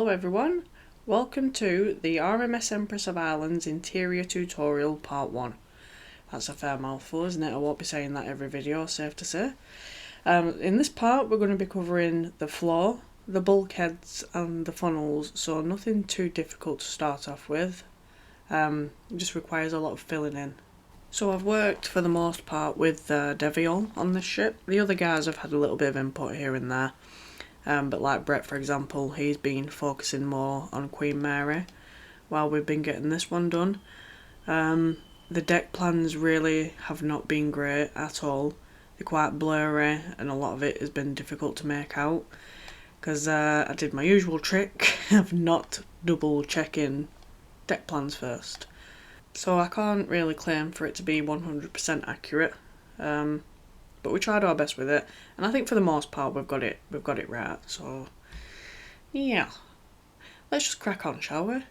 everyone, welcome to the RMS Empress of Irelands interior tutorial part 1. That's a fair mouthful, isn't it? I won't be saying that every video, safe to say. In this part we're going to be covering the floor, the bulkheads and the funnels, so nothing too difficult to start off with. It just requires a lot of filling in. So I've worked for the most part with Deviol on this ship. The other guys have had a little bit of input here and there. But like Brett, for example, he's been focusing more on Queen Mary while we've been getting this one done. The deck plans really have not been great at all. They're quite blurry and a lot of it has been difficult to make out because I did my usual trick of not double checking deck plans first. So I can't really claim for it to be 100% accurate. But we tried our best with it, and I think for the most part we've got it right. So yeah, let's just crack on, shall we?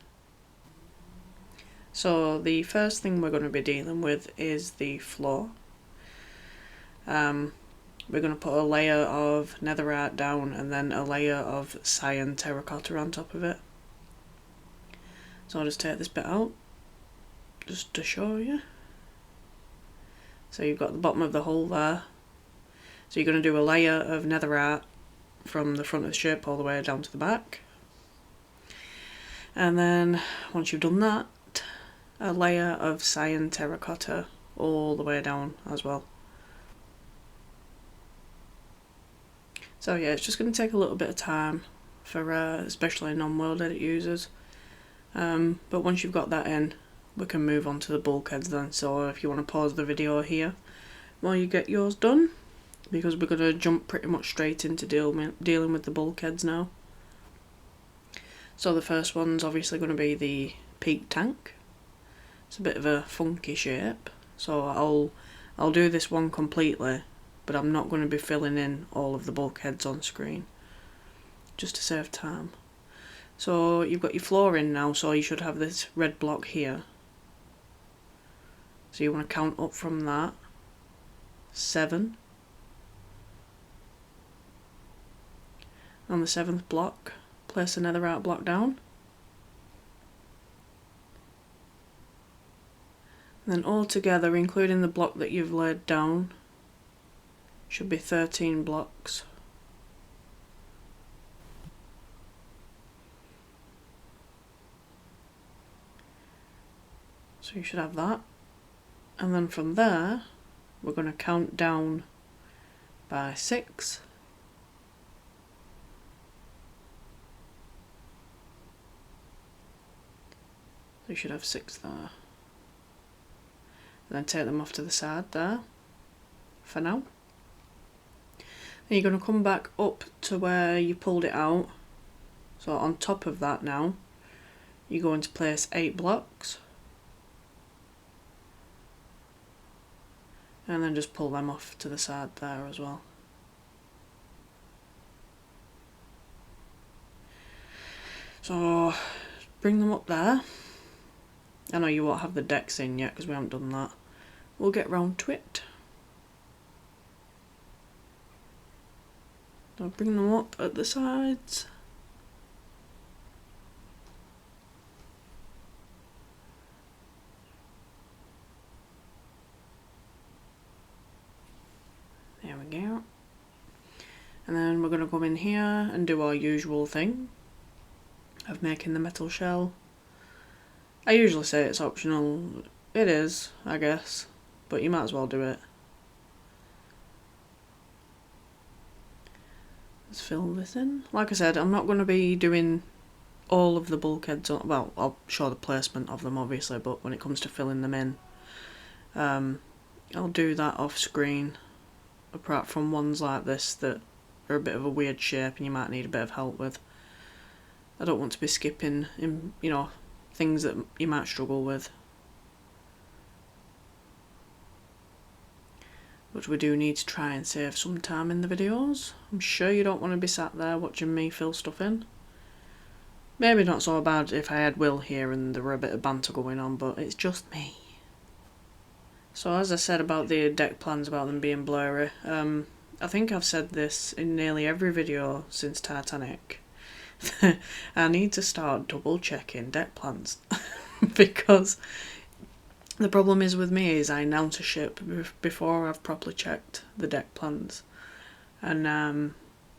So the first thing we're going to be dealing with is the floor. We're going to put a layer of netherite down and then a layer of cyan terracotta on top of it. So I'll just take this bit out just to show you. So you've got the bottom of the hole there. So you're going to do a layer of netherite from the front of the ship all the way down to the back. And then once you've done that, a layer of cyan terracotta all the way down as well. So yeah, it's just going to take a little bit of time for especially non-world edit users. But once you've got that in, we can move on to the bulkheads then. So if you want to pause the video here while you get yours done, because we're going to jump pretty much straight into dealing with the bulkheads now. So the first one's obviously going to be the peak tank. It's a bit of a funky shape, so I'll do this one completely, but I'm not going to be filling in all of the bulkheads on screen, just to save time. So you've got your floor in now, so you should have this red block here. So you want to count up from that. 7. On the 7th block, place a netherite block down. And then all together, including the block that you've laid down, should be 13 blocks. So you should have that. And then from there, we're going to count down by 6. So you should have 6 there. And then take them off to the side there for now. Then you're going to come back up to where you pulled it out. So on top of that now, you're going to place 8 blocks. And then just pull them off to the side there as well. So bring them up there. I know you won't have the decks in yet because we haven't done that. We'll get round to it. I'll bring them up at the sides. There we go. And then we're going to come in here and do our usual thing of making the metal shell. I usually say it's optional. It is, I guess, but you might as well do it. Let's fill this in. Like I said, I'm not going to be doing all of the bulkheads. Well, I'll show the placement of them obviously, but when it comes to filling them in, I'll do that off screen, apart from ones like this that are a bit of a weird shape and you might need a bit of help with. I don't want to be skipping in, things that you might struggle with. But we do need to try and save some time in the videos. I'm sure you don't want to be sat there watching me fill stuff in. Maybe not so bad if I had Will here and there were a bit of banter going on, but it's just me. So as I said about the deck plans, about them being blurry, I think I've said this in nearly every video since Titanic, I need to start double checking deck plans because the problem is with me is I announce a ship before I've properly checked the deck plans, and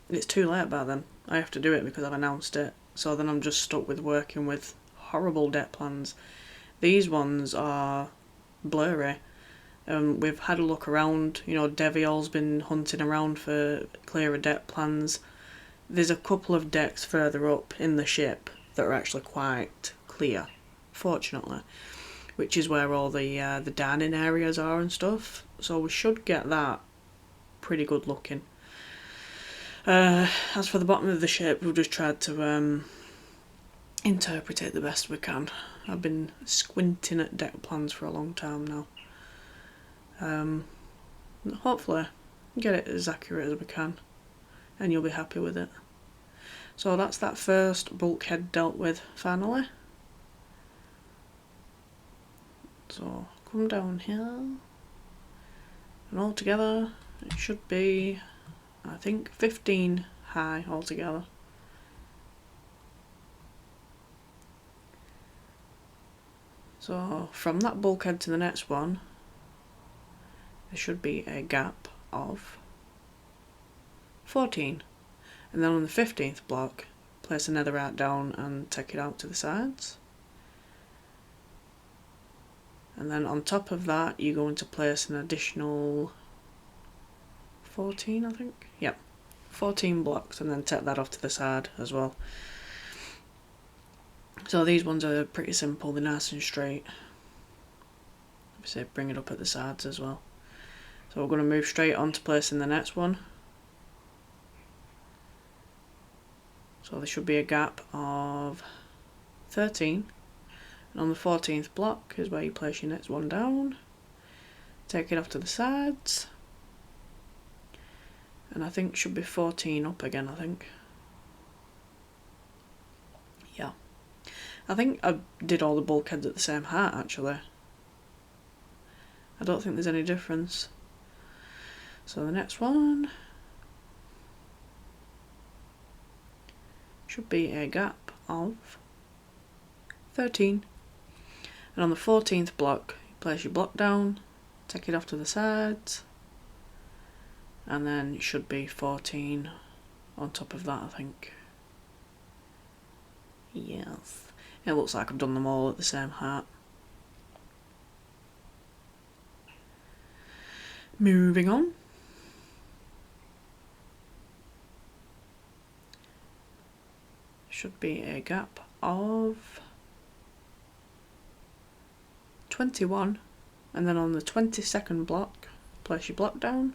it's too late by then. I have to do it because I've announced it, so then I'm just stuck with working with horrible deck plans. These ones are blurry. We've had a look around, you know, Deviol's been hunting around for clearer deck plans. There's a couple of decks further up in the ship that are actually quite clear, fortunately, which is where all the dining areas are and stuff, so we should get that pretty good looking. As for the bottom of the ship, we've just tried to interpret it the best we can. I've been squinting at deck plans for a long time now. Hopefully get it as accurate as we can and you'll be happy with it. So that's that first bulkhead dealt with finally. So come down here, and altogether it should be, I think, 15 high altogether. So from that bulkhead to the next one, there should be a gap of 14. And then on the 15th block, place a netherite down and take it out to the sides. And then on top of that, you're going to place an additional 14, I think? Yep, 14 blocks, and then take that off to the side as well. So these ones are pretty simple, they're nice and straight. Obviously bring it up at the sides as well. So we're going to move straight on to placing the next one. So there should be a gap of 13. And on the 14th block is where you place your next one down. Take it off to the sides. And I think should be 14 up again, I think. Yeah. I think I did all the bulkheads at the same height actually. I don't think there's any difference. So the next one should be a gap of 13. And on the 14th block, you place your block down, take it off to the sides, and then it should be 14 on top of that, I think. Yes. It looks like I've done them all at the same height. Moving on. Should be a gap of 21, and then on the 22nd block, place your block down,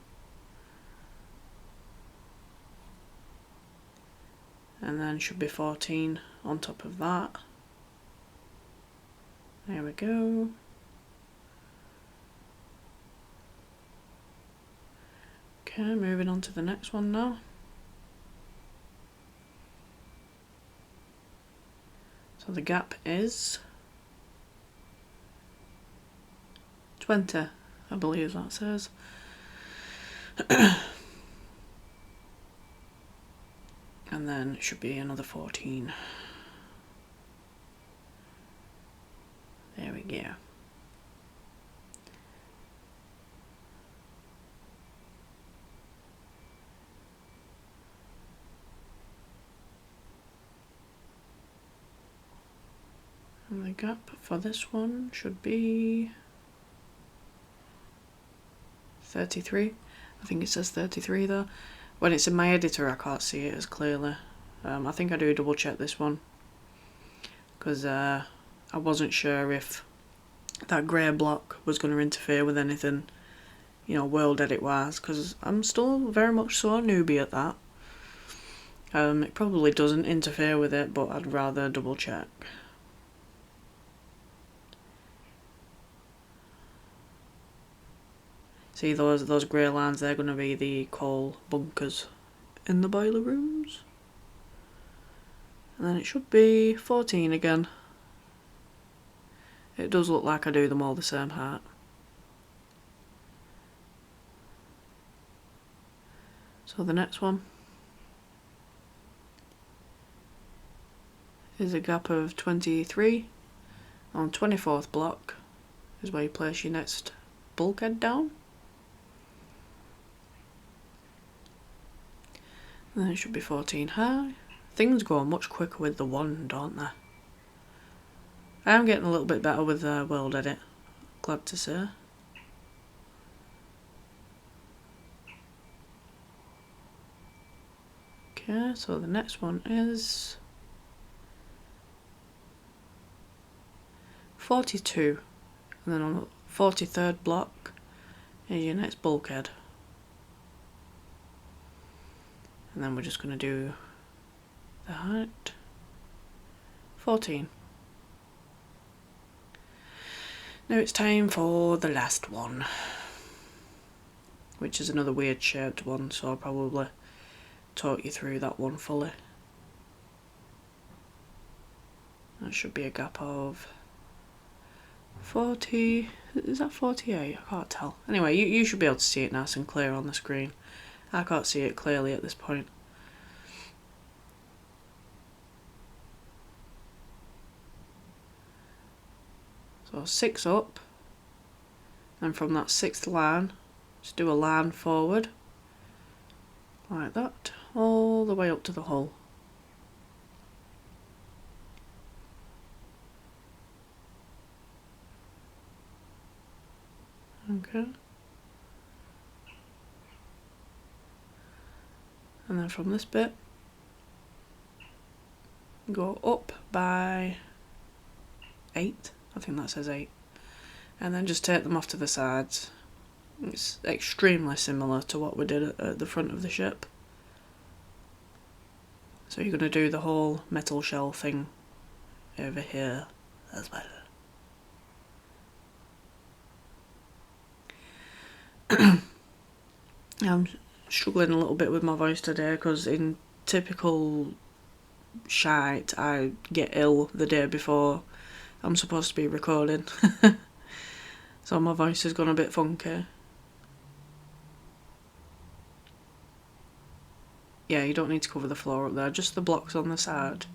and then should be 14 on top of that. There we go. Okay, moving on to the next one now. So the gap is 20, I believe that says. And then it should be another 14. There we go. And the gap for this one should be 33. I think it says 33 though. When it's in my editor I can't see it as clearly. I think I do double check this one because I wasn't sure if that grey block was going to interfere with anything, you know, world edit wise, because I'm still very much so a newbie at that. It probably doesn't interfere with it, but I'd rather double check. See those grey lines, they're going to be the coal bunkers in the boiler rooms. And then it should be 14 again. It does look like I do them all the same height. So the next one is a gap of 23. On 24th block is where you place your next bulkhead down. And then it should be 14 high. Things go much quicker with the wand, don't they? I am getting a little bit better with World Edit, glad to say. Okay, so the next one is 42, and then on the 43rd block is your next bulkhead. And then we're just going to do the height, 14. Now it's time for the last one, which is another weird shaped one, so I'll probably talk you through that one fully. That should be a gap of 40, is that 48? I can't tell. Anyway, you should be able to see it nice and clear on the screen. I can't see it clearly at this point. So 6 up, and from that 6th line, just do a line forward, like that, all the way up to the hull. Okay. And then from this bit, go up by 8, I think that says 8, and then just take them off to the sides. It's extremely similar to what we did at the front of the ship. So you're going to do the whole metal shell thing over here as well. I'm struggling a little bit with my voice today because in typical shite I get ill the day before I'm supposed to be recording. So my voice has gone a bit funky. Yeah, you don't need to cover the floor up there, just the blocks on the side.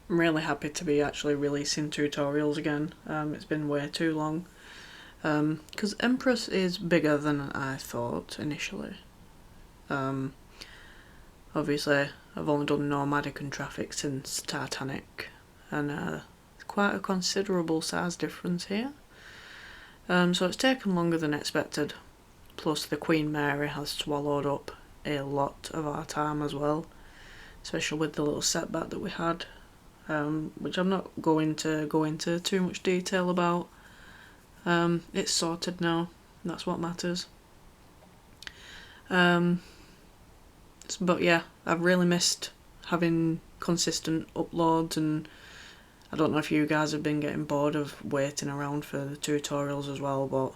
I'm really happy to be actually releasing tutorials again. It's been way too long. Because Empress is bigger than I thought initially. Obviously, I've only done Nomadic and Traffic since Titanic, and it's quite a considerable size difference here. So it's taken longer than expected, plus the Queen Mary has swallowed up a lot of our time as well, especially with the little setback that we had, which I'm not going to go into too much detail about. It's sorted now, that's what matters. But yeah, I've really missed having consistent uploads, and I don't know if you guys have been getting bored of waiting around for the tutorials as well, but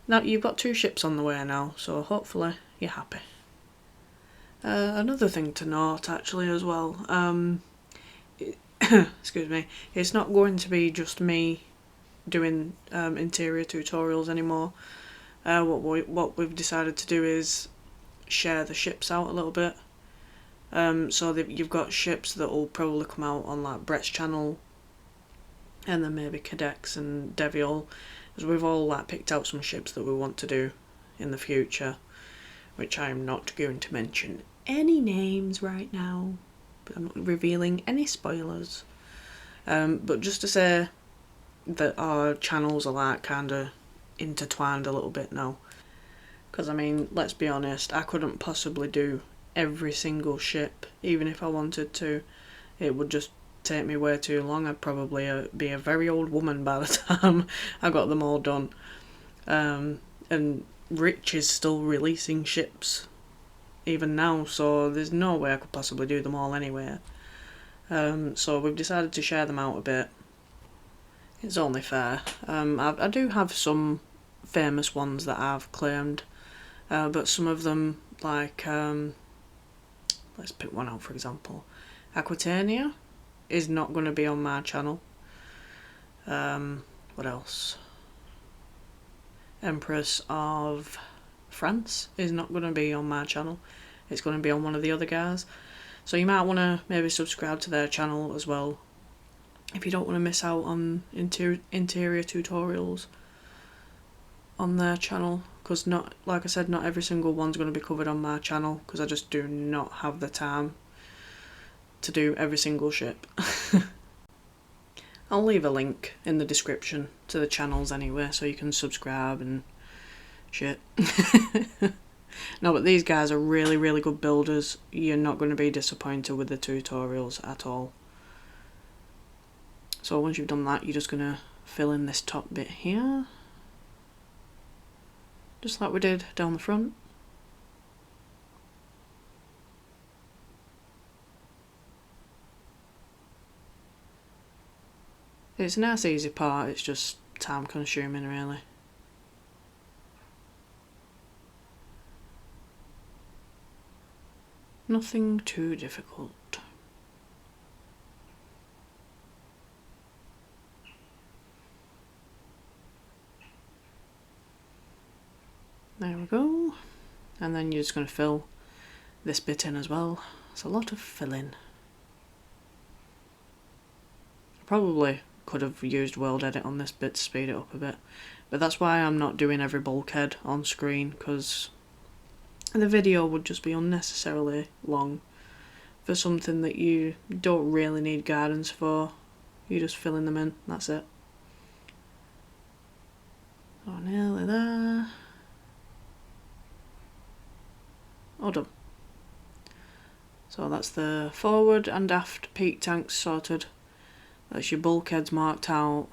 now you've got 2 ships on the way now, so hopefully you're happy. Another thing to note actually as well, excuse me, it's not going to be just me doing interior tutorials anymore. What we've decided to do is share the ships out a little bit. So that you've got ships that will probably come out on like Brett's channel, and then maybe Cadex and Deviol, as we've all like picked out some ships that we want to do in the future, which I'm not going to mention any names right now, but I'm not revealing any spoilers. But just to say that our channels are like kinda intertwined a little bit now, because I mean, let's be honest, I couldn't possibly do every single ship, even if I wanted to. It would just take me way too long. I'd probably be a very old woman by the time I got them all done. And Rich is still releasing ships even now, so there's no way I could possibly do them all anyway. So we've decided to share them out a bit. It's only fair. I do have some famous ones that I've claimed, but some of them, like, let's pick one out for example. Aquitania is not going to be on my channel. What else? Empress of France is not going to be on my channel. It's going to be on one of the other guys. So you might want to maybe subscribe to their channel as well, if you don't want to miss out on interior tutorials on their channel, because not, like I said, not every single one's going to be covered on my channel, because I just do not have the time to do every single ship. I'll leave a link in the description to the channels anyway, so you can subscribe and shit. No, but these guys are really, really good builders. You're not going to be disappointed with the tutorials at all. So once you've done that, you're just going to fill in this top bit here, just like we did down the front. It's a nice easy part, it's just time consuming really. Nothing too difficult. There we go. And then you're just going to fill this bit in as well. It's a lot of filling. Probably could have used World Edit on this bit to speed it up a bit, but that's why I'm not doing every bulkhead on screen, because the video would just be unnecessarily long for something that you don't really need guidance for. You're just filling them in, that's it. Oh, nearly there. All done. So that's the forward and aft peak tanks sorted. That's your bulkheads marked out.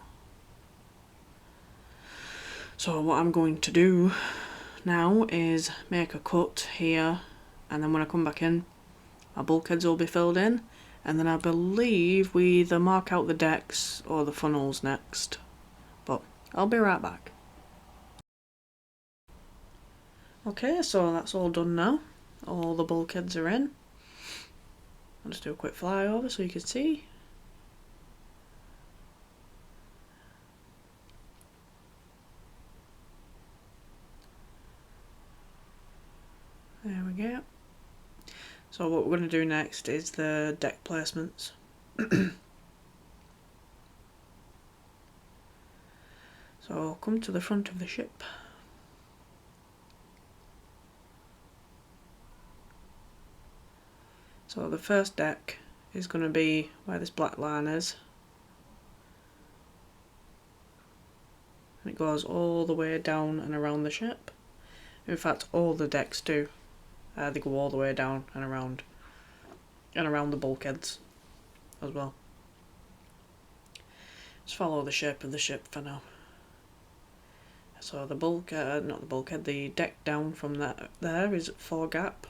So what I'm going to do now is make a cut here, and then when I come back in, my bulkheads will be filled in, and then I believe we either mark out the decks or the funnels next. But I'll be right back. Okay, so that's all done now. All the bulkheads are in. I'll just do a quick flyover so you can see. There we go. So what we're going to do next is the deck placements. So I'll come to the front of the ship. So the first deck is going to be where this black line is. And it goes all the way down and around the ship. In fact, all the decks do. They go all the way down and around the bulkheads as well. Just follow the shape of the ship for now. So the the deck down from there is 4 gap.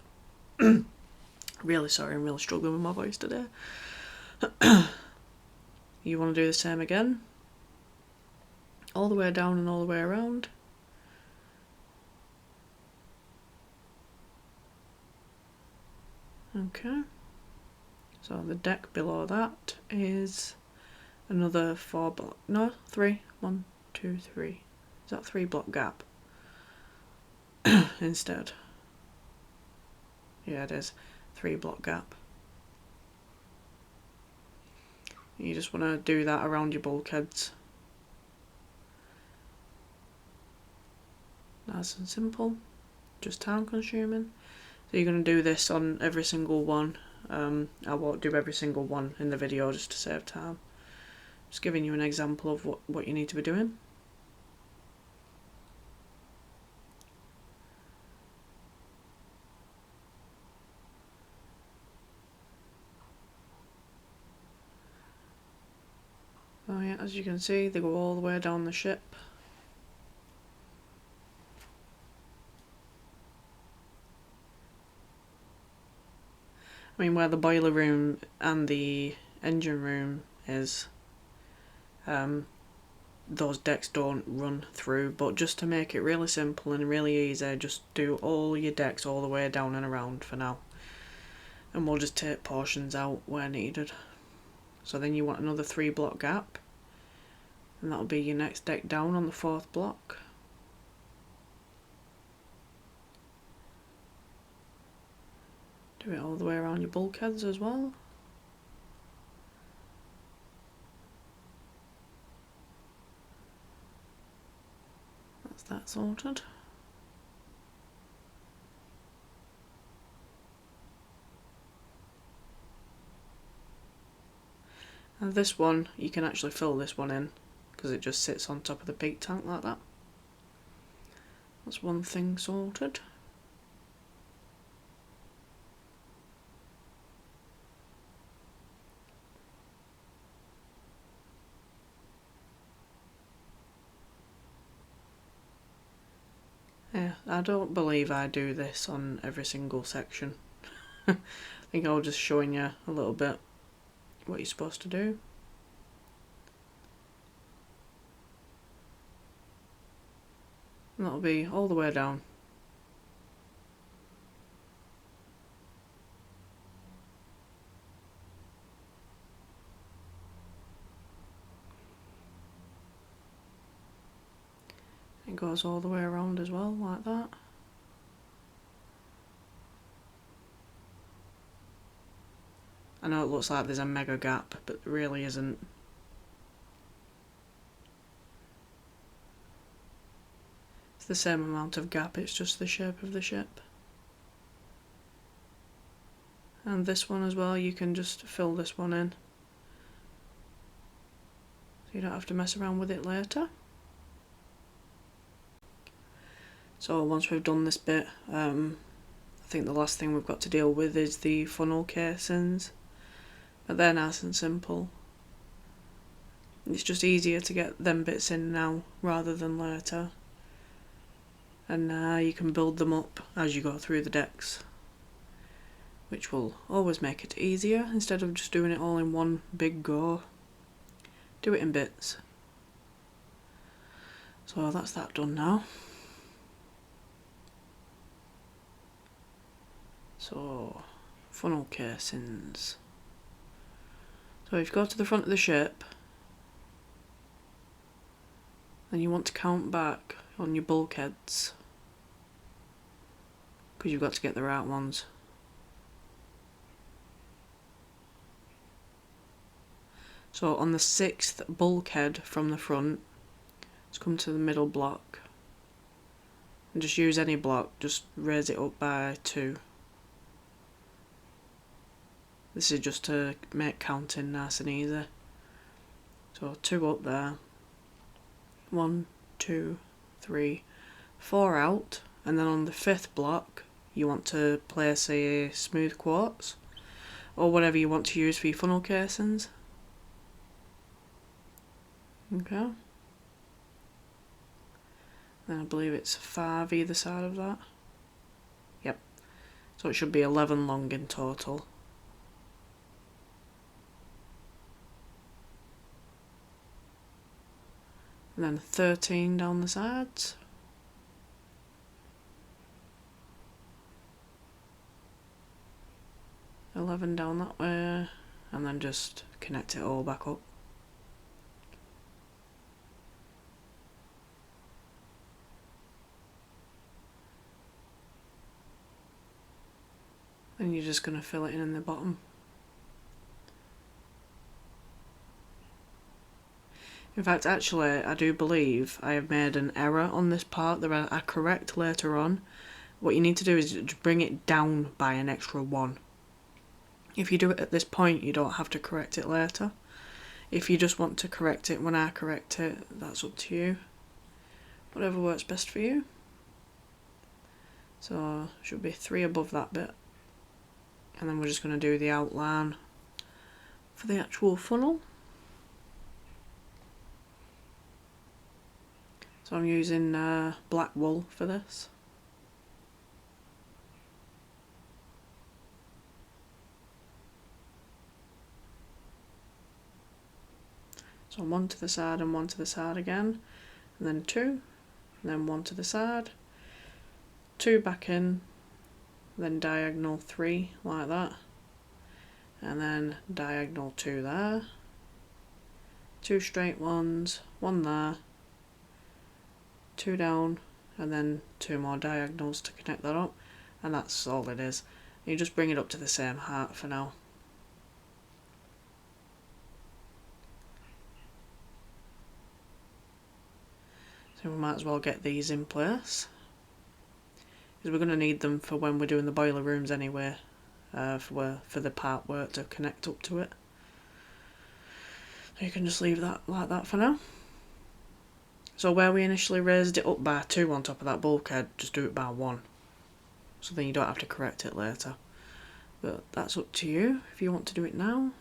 Really sorry, I'm really struggling with my voice today. You want to do the same again. All the way down and all the way around. Okay. So the deck below that is another 4 block, no, 3, 1, 2, 3. Is that 3 block gap? Instead. Yeah, it is 3 block gap. You just want to do that around your bulkheads. Nice and simple, just time consuming. So you're going to do this on every single one. I won't do every single one in the video just to save time. Just giving you an example of what you need to be doing. Oh yeah, as you can see, they go all the way down the ship. I mean, where the boiler room and the engine room is, those decks don't run through, but just to make it really simple and really easy, just do all your decks all the way down and around for now. And we'll just take portions out where needed. So then you want another 3 block gap, and that'll be your next deck down on the 4th block. Do it all the way around your bulkheads as well. That's that sorted. And this one, you can actually fill this one in because it just sits on top of the peak tank like that. That's one thing sorted. Yeah, I don't believe I do this on every single section. I think I'll just showing you a little bit what you're supposed to do. And that'll be all the way down. It goes all the way around as well, like that. I know it looks like there's a mega gap, but there really isn't. It's the same amount of gap, it's just the shape of the ship. And this one as well, you can just fill this one in. So you don't have to mess around with it later. So once we've done this bit, I think the last thing we've got to deal with is the funnel casings. But they're nice and simple. It's just easier to get them bits in now rather than later. And now you can build them up as you go through the decks, which will always make it easier instead of just doing it all in one big go. Do it in bits. So that's that done now. So, funnel casings. So if you go to the front of the ship, then you want to count back on your bulkheads, because you've got to get the right ones. So on the 6th bulkhead from the front, just come to the middle block and just use any block, just raise it up by 2. This is just to make counting nice and easy. So 2 up there, 1, 2, 3, 4 out, and then on the 5th block you want to place a smooth quartz or whatever you want to use for your funnel casings. Okay. Then I believe it's 5 either side of that. Yep. So it should be 11 long in total. And then 13 down the sides. $11 down that way, and then just connect it all back up. Then you're just going to fill it in the bottom. In fact, actually, I do believe I have made an error on this part that I correct later on. What you need to do is just bring it down by an extra 1. If you do it at this point, you don't have to correct it later. If you just want to correct it when I correct it, that's up to you. Whatever works best for you. So, should be 3 above that bit. And then we're just going to do the outline for the actual funnel. So I'm using black wool for this. So 1 to the side and 1 to the side again, and then 2, and then 1 to the side, 2 back in, then diagonal 3 like that, and then diagonal 2 there, 2 straight ones, 1 there, 2 down, and then 2 more diagonals to connect that up, and that's all it is. You just bring it up to the same height for now. So we might as well get these in place, because we're going to need them for when we're doing the boiler rooms anyway, for the part work to connect up to it. So you can just leave that like that for now. So where we initially raised it up by 2 on top of that bulkhead, just do it by 1. So then you don't have to correct it later. But that's up to you if you want to do it now.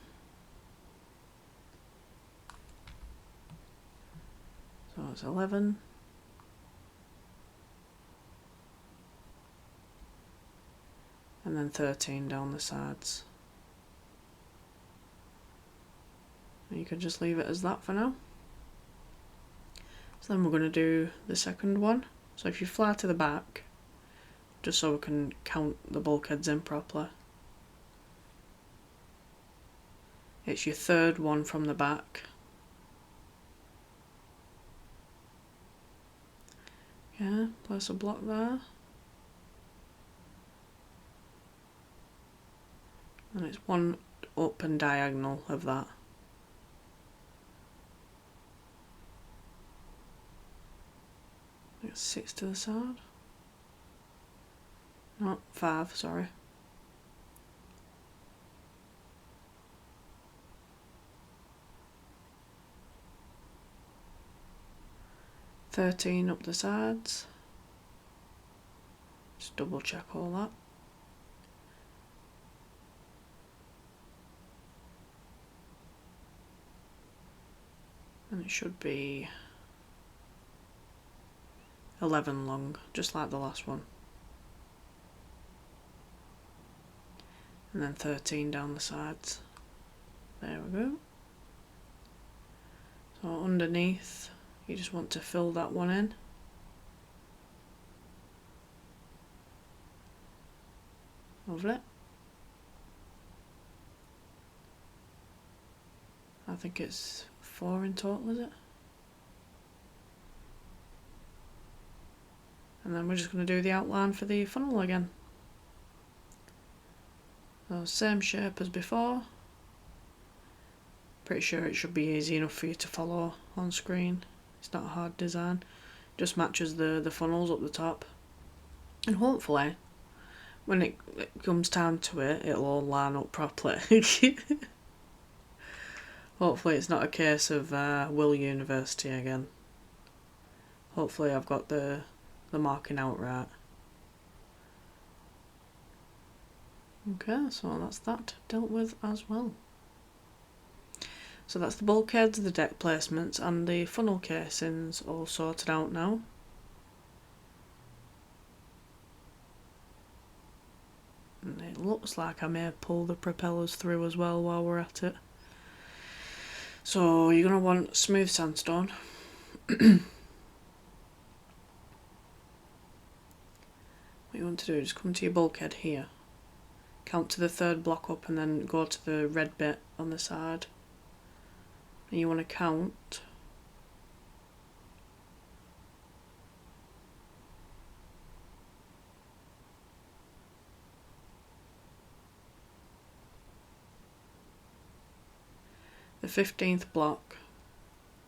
So it's 11. And then 13 down the sides. And you can just leave it as that for now. So then we're going to do the second one. So if you fly to the back, just so we can count the bulkheads in properly. It's your third one from the back. Yeah, place a block there. And it's one up and diagonal of that. It's 6 to the side. No, 5, sorry. "13 up the sides." Just double check all that. And it should be 11 long, just like the last one. And then 13 down the sides. There we go. So underneath, you just want to fill that one in. Lovely. I think it's 4 in total, is it? And then we're just going to do the outline for the funnel again. So same shape as before. Pretty sure it should be easy enough for you to follow on screen. It's not a hard design. Just matches the funnels up the top. And hopefully, when it comes time to it, it'll all line up properly. Hopefully it's not a case of Will University again. Hopefully I've got the marking out right. Okay, so that's that dealt with as well. So that's the bulkheads, the deck placements and the funnel casings all sorted out now. And it looks like I may pull the propellers through as well while we're at it. So you're going to want smooth sandstone. What you want to do is come to your bulkhead here, count to the 3rd block up and then go to the red bit on the side. And you want to count the 15th block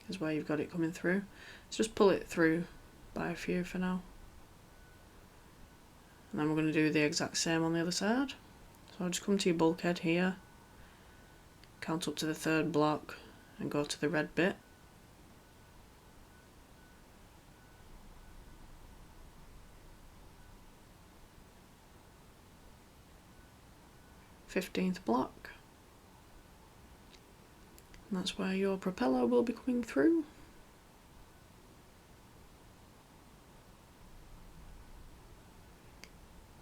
is where you've got it coming through. So just pull it through by a few for now. And then we're going to do the exact same on the other side. So I'll just come to your bulkhead here, count up to the 3rd block and go to the red bit. "15th block. And that's where your propeller will be coming through.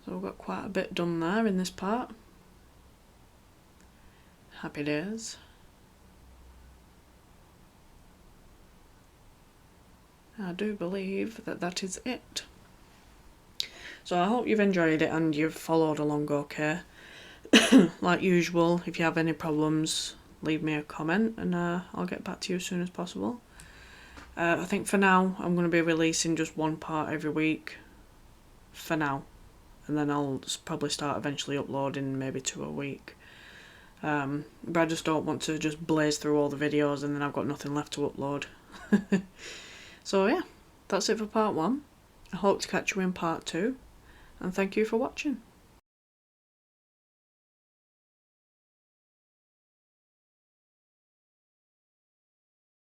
So we've got quite a bit done there in this part. Happy days. I do believe that that is it. So I hope you've enjoyed it and you've followed along okay. Like usual, if you have any problems, leave me a comment and I'll get back to you as soon as possible. I think for now I'm going to be releasing just one part every week. For now. and then I'll probably start eventually uploading maybe 2 a week. But I just don't want to just blaze through all the videos and then I've got nothing left to upload. So yeah, that's it for part 1. I hope to catch you in part 2, and thank you for watching.